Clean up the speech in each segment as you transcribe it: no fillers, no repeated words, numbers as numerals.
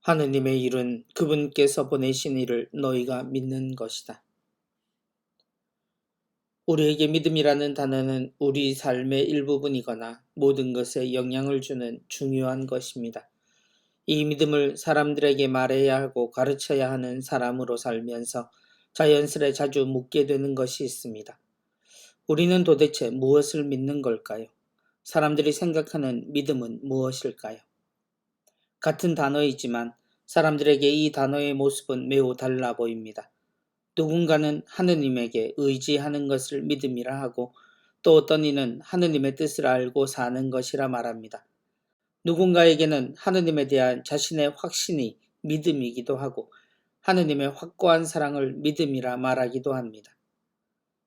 하느님의 일은 그분께서 보내신 일을 너희가 믿는 것이다. 우리에게 믿음이라는 단어는 우리 삶의 일부분이거나 모든 것에 영향을 주는 중요한 것입니다. 이 믿음을 사람들에게 말해야 하고 가르쳐야 하는 사람으로 살면서 자연스레 자주 묻게 되는 것이 있습니다. 우리는 도대체 무엇을 믿는 걸까요? 사람들이 생각하는 믿음은 무엇일까요? 같은 단어이지만 사람들에게 이 단어의 모습은 매우 달라 보입니다. 누군가는 하느님에게 의지하는 것을 믿음이라 하고 또 어떤 이는 하느님의 뜻을 알고 사는 것이라 말합니다. 누군가에게는 하느님에 대한 자신의 확신이 믿음이기도 하고 하느님의 확고한 사랑을 믿음이라 말하기도 합니다.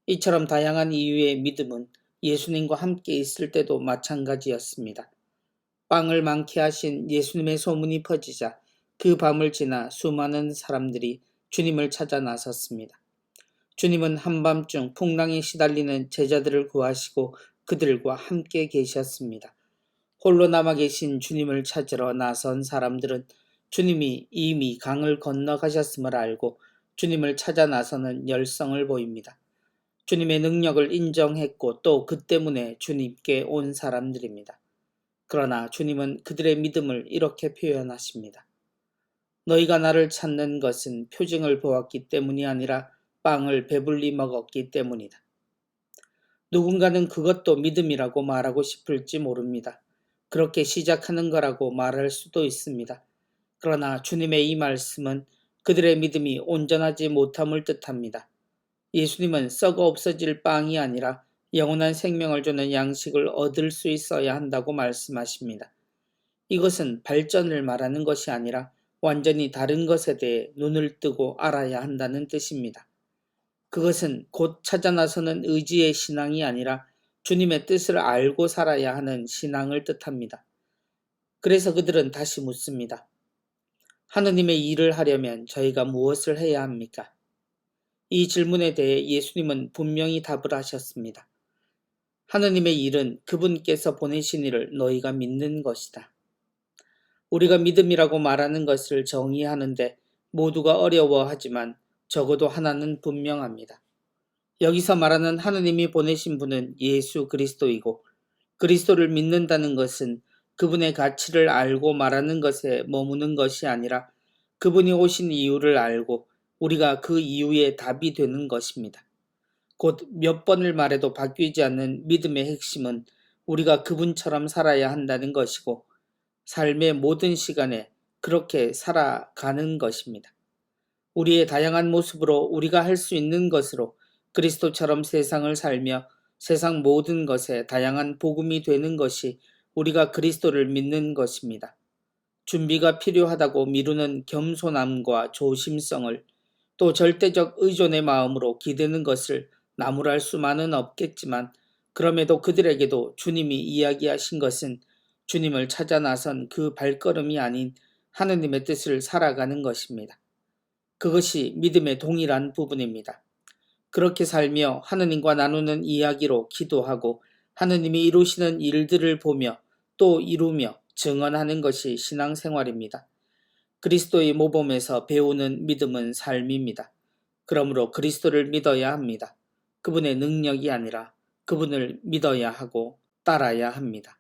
이처럼 다양한 이유의 믿음은 예수님과 함께 있을 때도 마찬가지였습니다. 빵을 많게 하신 예수님의 소문이 퍼지자 그 밤을 지나 수많은 사람들이 주님을 찾아 나섰습니다. 주님은 한밤중 풍랑에 시달리는 제자들을 구하시고 그들과 함께 계셨습니다. 홀로 남아 계신 주님을 찾으러 나선 사람들은 주님이 이미 강을 건너가셨음을 알고 주님을 찾아 나서는 열성을 보입니다. 주님의 능력을 인정했고 또 그 때문에 주님께 온 사람들입니다. 그러나 주님은 그들의 믿음을 이렇게 표현하십니다. 너희가 나를 찾는 것은 표징을 보았기 때문이 아니라 빵을 배불리 먹었기 때문이다. 누군가는 그것도 믿음이라고 말하고 싶을지 모릅니다. 그렇게 시작하는 거라고 말할 수도 있습니다. 그러나 주님의 이 말씀은 그들의 믿음이 온전하지 못함을 뜻합니다. 예수님은 썩어 없어질 빵이 아니라 영원한 생명을 주는 양식을 얻을 수 있어야 한다고 말씀하십니다. 이것은 발전을 말하는 것이 아니라 완전히 다른 것에 대해 눈을 뜨고 알아야 한다는 뜻입니다. 그것은 곧 찾아 나서는 의지의 신앙이 아니라 주님의 뜻을 알고 살아야 하는 신앙을 뜻합니다. 그래서 그들은 다시 묻습니다. 하느님의 일을 하려면 저희가 무엇을 해야 합니까? 이 질문에 대해 예수님은 분명히 답을 하셨습니다. 하느님의 일은 그분께서 보내신 일을 너희가 믿는 것이다. 우리가 믿음이라고 말하는 것을 정의하는데 모두가 어려워하지만 적어도 하나는 분명합니다. 여기서 말하는 하느님이 보내신 분은 예수 그리스도이고 그리스도를 믿는다는 것은 그분의 가치를 알고 말하는 것에 머무는 것이 아니라 그분이 오신 이유를 알고 우리가 그 이유의 답이 되는 것입니다. 곧 몇 번을 말해도 바뀌지 않는 믿음의 핵심은 우리가 그분처럼 살아야 한다는 것이고 삶의 모든 시간에 그렇게 살아가는 것입니다. 우리의 다양한 모습으로 우리가 할 수 있는 것으로 그리스도처럼 세상을 살며 세상 모든 것에 다양한 복음이 되는 것이 우리가 그리스도를 믿는 것입니다. 준비가 필요하다고 미루는 겸손함과 조심성을 또 절대적 의존의 마음으로 기대는 것을 나무랄 수만은 없겠지만 그럼에도 그들에게도 주님이 이야기하신 것은 주님을 찾아 나선 그 발걸음이 아닌 하느님의 뜻을 살아가는 것입니다. 그것이 믿음의 동일한 부분입니다. 그렇게 살며 하느님과 나누는 이야기로 기도하고 하느님이 이루시는 일들을 보며 또 이루며 증언하는 것이 신앙생활입니다. 그리스도의 모범에서 배우는 믿음은 삶입니다. 그러므로 그리스도를 믿어야 합니다. 그분의 능력이 아니라 그분을 믿어야 하고 따라야 합니다.